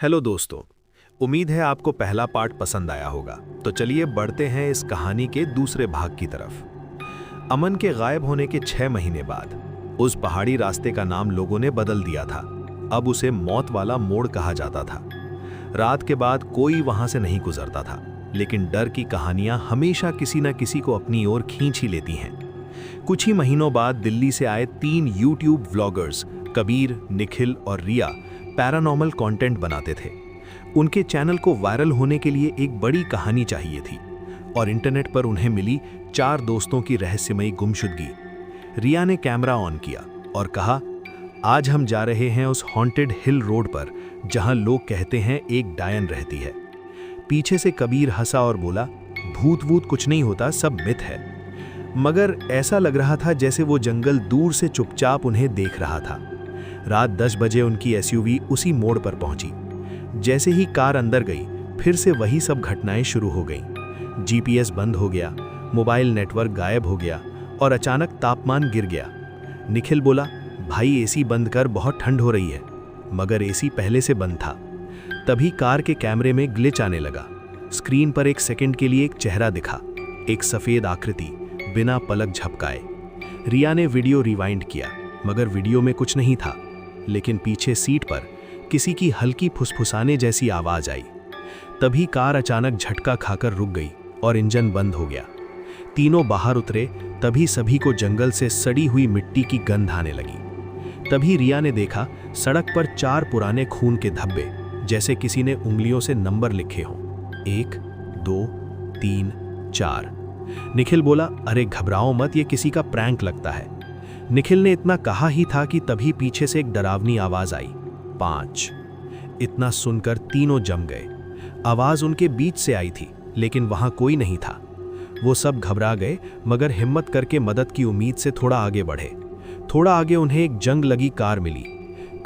Hello दोस्तों। उम्मीद है आपको पहला पार्ट पसंद आया होगा। तो चलिए बढ़ते हैं इस कहानी के दूसरे भाग की तरफ। अमन के गायब होने के 6 महीने बाद उस पहाड़ी रास्ते का नाम लोगों ने बदल दिया था। अब उसे मौत वाला मोड़ कहा जाता था। रात के बाद कोई वहां से नहीं गुजरता था, लेकिन डर की कहानियां हमेशा किसी न किसी को अपनी ओर खींच ही लेती हैं। कुछ ही महीनों बाद दिल्ली से आए 3 यूट्यूब व्लॉगर्स कबीर, निखिल और रिया पैरानॉर्मल कंटेंट बनाते थे। उनके चैनल को वायरल होने के लिए एक बड़ी कहानी चाहिए थी और इंटरनेट पर उन्हें मिली 4 दोस्तों की रहस्यमयी गुमशुदगी। रिया ने कैमरा ऑन किया और कहा, आज हम जा रहे हैं उस हॉन्टेड हिल रोड पर जहां लोग कहते हैं एक डायन रहती है। पीछे से कबीर हंसा और बोला, भूत वूत कुछ नहीं होता, सब मिथ है। मगर ऐसा लग रहा था जैसे वो जंगल दूर से चुपचाप उन्हें देख रहा था। रात 10 बजे उनकी एसयूवी उसी मोड़ पर पहुंची। जैसे ही कार अंदर गई, फिर से वही सब घटनाएं शुरू हो गईं। जीपीएस बंद हो गया, मोबाइल नेटवर्क गायब हो गया और अचानक तापमान गिर गया। निखिल बोला, भाई एसी बंद कर, बहुत ठंड हो रही है। मगर एसी पहले से बंद था। तभी कार के कैमरे में ग्लिच आने लगा। स्क्रीन पर एक सेकंड के लिए एक चेहरा दिखा, एक सफेद आकृति बिना पलक झपकाए। रिया ने वीडियो रिवाइंड किया, मगर वीडियो में कुछ नहीं था। लेकिन पीछे सीट पर किसी की हल्की फुसफुसाने जैसी आवाज आई। तभी कार अचानक झटका खाकर रुक गई और इंजन बंद हो गया। तीनों बाहर उतरे, तभी सभी को जंगल से सड़ी हुई मिट्टी की गंध आने लगी। तभी रिया ने देखा सड़क पर 4 पुराने खून के धब्बे, जैसे किसी ने उंगलियों से नंबर लिखे हों, 1 2 3 4। निखिल बोला, अरे घबराओ मत, ये किसी का प्रैंक लगता है। निखिल ने इतना कहा ही था कि तभी पीछे से एक डरावनी आवाज आई, 5। इतना सुनकर तीनों जम गए। आवाज उनके बीच से आई थी, लेकिन वहां कोई नहीं था। वो सब घबरा गए, मगर हिम्मत करके मदद की उम्मीद से थोड़ा आगे बढ़े। थोड़ा आगे उन्हें एक जंग लगी कार मिली।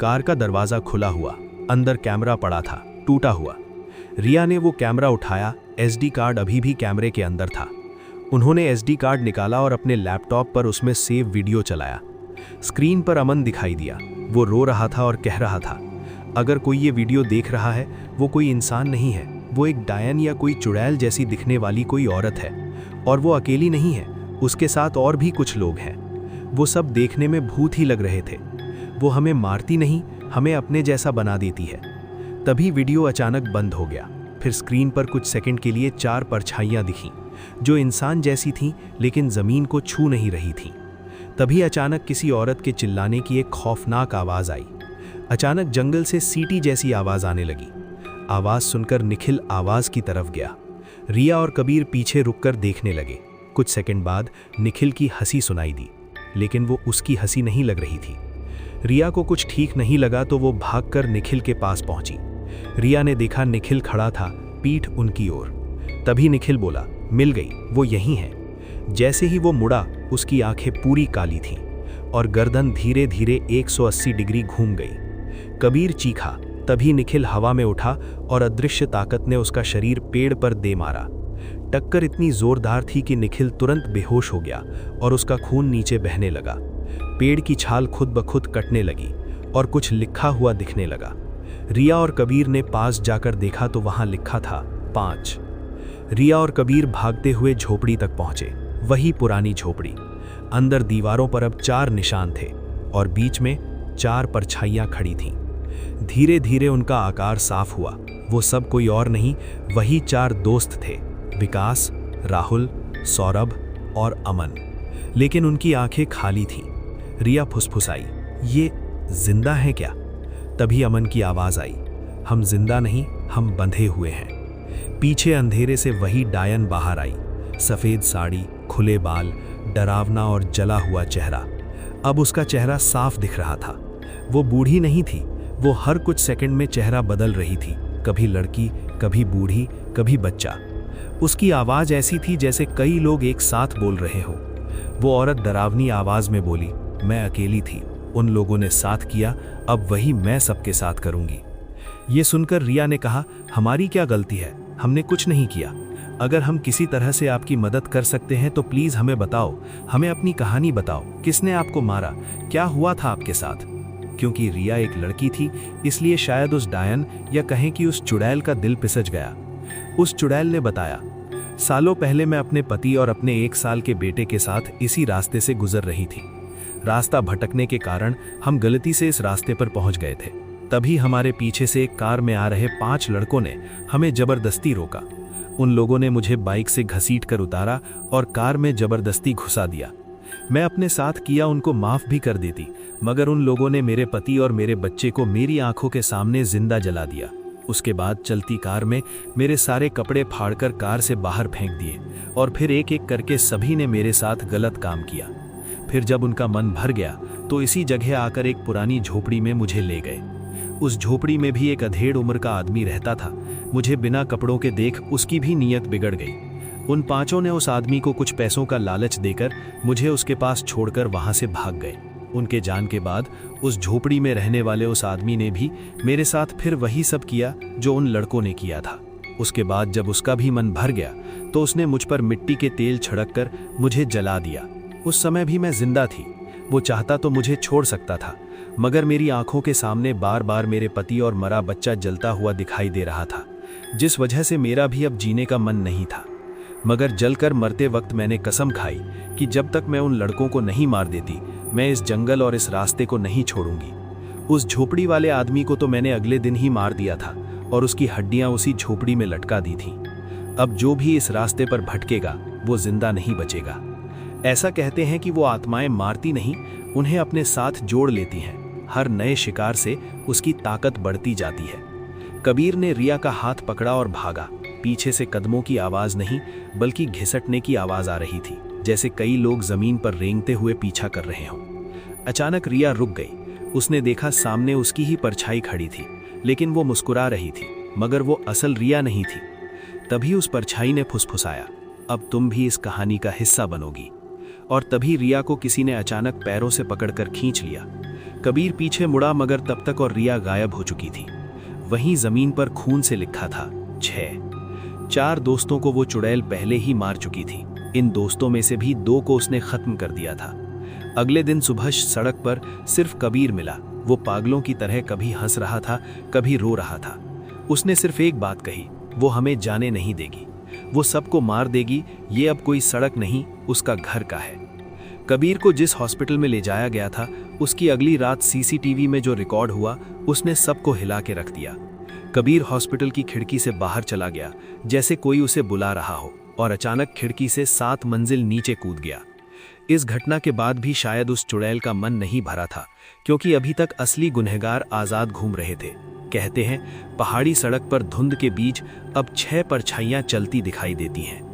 कार का दरवाजा खुला हुआ, अंदर कैमरा पड़ा था, टूटा हुआ। रिया ने वो कैमरा उठाया। एसडी कार्ड अभी भी कैमरे के अंदर था। उन्होंने एसडी कार्ड निकाला और अपने लैपटॉप पर उसमें सेव वीडियो चलाया। स्क्रीन पर अमन दिखाई दिया। वो रो रहा था और कह रहा था, अगर कोई ये वीडियो देख रहा है, वो कोई इंसान नहीं है, वो एक डायन या कोई चुड़ैल जैसी दिखने वाली कोई औरत है। और वो अकेली नहीं है, उसके साथ और भी कुछ लोग हैं। वो सब देखने में भूत ही लग रहे थे। वो हमें मारती नहीं, हमें अपने जैसा बना देती है। तभी वीडियो अचानक बंद हो गया। फिर स्क्रीन पर कुछ सेकंड के लिए 4 परछाइयां दिखीं, जो इंसान जैसी थीं, लेकिन जमीन को छू नहीं रही थीं। तभी अचानक किसी औरत के चिल्लाने की एक खौफनाक आवाज आई। अचानक जंगल से सीटी जैसी आवाज आने लगी। आवाज सुनकर निखिल आवाज की तरफ गया। रिया और कबीर पीछे रुककर देखने लगे। कुछ सेकंड बाद निखिल की हंसी सुनाई दी, लेकिन वो उसकी हंसी नहीं लग रही थी। रिया को कुछ ठीक नहीं लगा तो वो भागकर निखिल के पास पहुंची। रिया ने देखा निखिल खड़ा था, पीठ उनकी ओर। तभी निखिल बोला, मिल गई, वो यहीं है। जैसे ही वो मुड़ा, उसकी आंखें पूरी काली थीं और गर्दन धीरे धीरे 180 डिग्री घूम गई। कबीर चीखा। तभी निखिल हवा में उठा और अदृश्य ताकत ने उसका शरीर पेड़ पर दे मारा। टक्कर इतनी जोरदार थी कि निखिल तुरंत बेहोश हो गया और उसका खून नीचे बहने लगा। पेड़ की छाल खुद ब खुद कटने लगी और कुछ लिखा हुआ दिखने लगा। रिया और कबीर ने पास जाकर देखा तो वहां लिखा था 5। रिया और कबीर भागते हुए झोपड़ी तक पहुंचे। वही पुरानी झोपड़ी। अंदर दीवारों पर अब 4 निशान थे और बीच में 4 परछाइयां खड़ी थीं। धीरे धीरे उनका आकार साफ हुआ। वो सब कोई और नहीं, वही 4 दोस्त थे, विकास, राहुल, सौरभ और अमन। लेकिन उनकी आंखें खाली थीं। रिया फुसफुसाई, ये जिंदा है क्या? तभी अमन की आवाज आई, हम जिंदा नहीं, हम बंधे हुए हैं। पीछे अंधेरे से वही डायन बाहर आई। सफेद साड़ी, खुले बाल, डरावना और जला हुआ चेहरा। अब उसका चेहरा साफ दिख रहा था। वो बूढ़ी नहीं थी, वो हर कुछ सेकंड में चेहरा बदल रही थी, कभी लड़की, कभी बूढ़ी, कभी बच्चा। उसकी आवाज ऐसी थी जैसे कई लोग एक साथ बोल रहे हो। वो औरत डरावनी आवाज में बोली, मैं अकेली थी, उन लोगों ने साथ किया, अब वही मैं सबके साथ करूंगी। ये सुनकर रिया ने कहा, हमारी क्या गलती है, हमने कुछ नहीं किया। अगर हम किसी तरह से आपकी मदद कर सकते हैं तो प्लीज हमें बताओ, हमें अपनी कहानी बताओ, किसने आपको मारा, क्या हुआ था आपके साथ? क्योंकि रिया एक लड़की थी, इसलिए शायद उस डायन या कहें कि उस चुड़ैल का दिल पिसज गया। उस चुड़ैल ने बताया, सालों पहले मैं अपने पति और अपने 1 साल के बेटे के साथ इसी रास्ते से गुजर रही थी। रास्ता भटकने के कारण हम गलती से इस रास्ते पर पहुंच गए थे। तभी हमारे पीछे से एक कार में आ रहे 5 लड़कों ने हमें जबरदस्ती रोका। उन लोगों ने मुझे बाइक से घसीट कर उतारा और कार में जबरदस्ती घुसा दिया। मैं अपने साथ किया उनको माफ भी कर देती, मगर उन लोगों ने मेरे पति और मेरे बच्चे को मेरी आंखों के सामने जिंदा जला दिया। उसके बाद चलती कार में मेरे सारे कपड़े फाड़कर कार से बाहर फेंक दिए और फिर एक एक करके सभी ने मेरे साथ गलत काम किया। फिर जब उनका मन भर गया तो इसी जगह आकर एक पुरानी झोपड़ी में मुझे ले गए। उस झोपड़ी में भी एक अधेड़ उम्र का आदमी रहता था। मुझे बिना कपड़ों के देख उसकी भी नीयत बिगड़ गई। उन 5 ने उस आदमी को कुछ पैसों का लालच देकर मुझे उसके पास छोड़कर वहां से भाग गए। उनके जान के बाद उस झोपड़ी में रहने वाले उस आदमी ने भी मेरे साथ फिर वही सब किया जो उन लड़कों ने किया था। उसके बाद जब उसका भी मन भर गया तो उसने मुझ पर मिट्टी के तेल छिड़क कर मुझे जला दिया। उस समय भी मैं जिंदा थी। वो चाहता तो मुझे छोड़ सकता था, मगर मेरी आंखों के सामने बार बार मेरे पति और मरा बच्चा जलता हुआ दिखाई दे रहा था, जिस वजह से मेरा भी अब जीने का मन नहीं था। मगर जलकर मरते वक्त मैंने कसम खाई कि जब तक मैं उन लड़कों को नहीं मार देती, मैं इस जंगल और इस रास्ते को नहीं छोड़ूंगी। उस झोपड़ी वाले आदमी को तो मैंने अगले दिन ही मार दिया था और उसकी हड्डियां उसी झोपड़ी में लटका दी थीं। अब जो भी इस रास्ते पर भटकेगा वो जिंदा नहीं बचेगा। ऐसा कहते हैं कि वो आत्माएं मारती नहीं, उन्हें अपने साथ जोड़ लेती हैं। हर नए शिकार से उसकी ताकत बढ़ती जाती है। कबीर ने रिया का हाथ पकड़ा और भागा। पीछे से कदमों की आवाज नहीं बल्कि घिसटने की आवाज आ रही थी, जैसे कई लोग जमीन पर रेंगते हुए पीछा कर रहे हों। अचानक रिया रुक गई। उसने देखा सामने उसकी ही परछाई खड़ी थी, लेकिन वो मुस्कुरा रही थी, मगर वो असल रिया नहीं थी। तभी उस परछाई ने फुसफुसाया, अब तुम भी इस कहानी का हिस्सा बनोगी। और तभी रिया को किसी ने अचानक पैरों से पकड़कर खींच लिया। कबीर पीछे मुड़ा, मगर तब तक और रिया गायब हो चुकी थी। वहीं जमीन पर खून से लिखा था 6। 4 दोस्तों को वो चुड़ैल पहले ही मार चुकी थी। इन दोस्तों में से भी 2 को उसने खत्म कर दिया था। अगले दिन सुबह सड़क पर सिर्फ कबीर मिला। वो पागलों की तरह कभी हंस रहा था, कभी रो रहा था। उसने सिर्फ एक बात कही, वो हमें जाने नहीं देगी, वो सबको मार देगी। ये अब कोई सड़क नहीं, उसका घर का है। कबीर को जिस हॉस्पिटल में ले जाया गया था, उसकी अगली रात सीसीटीवी में जो रिकॉर्ड हुआ, उसने सबको हिला के रख दिया। कबीर हॉस्पिटल की खिड़की से बाहर चला गया, जैसे कोई उसे बुला रहा हो, और अचानक खिड़की से 7 मंजिल नीचे कूद गया। इस घटना के बाद भी शायद उस चुड़ैल का मन नहीं भरा था, क्योंकि अभी तक असली गुनहगार आजाद घूम रहे थे। कहते हैं, पहाड़ी सड़क पर धुंध के बीच अब 6 परछाइयां चलती दिखाई देती हैं।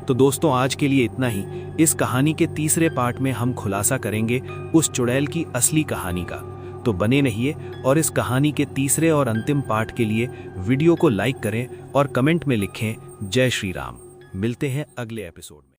तो दोस्तों, आज के लिए इतना ही। इस कहानी के तीसरे पार्ट में हम खुलासा करेंगे उस चुड़ैल की असली कहानी का। तो बने रहिए और इस कहानी के तीसरे और अंतिम पार्ट के लिए वीडियो को लाइक करें और कमेंट में लिखें जय श्री राम। मिलते हैं अगले एपिसोड में।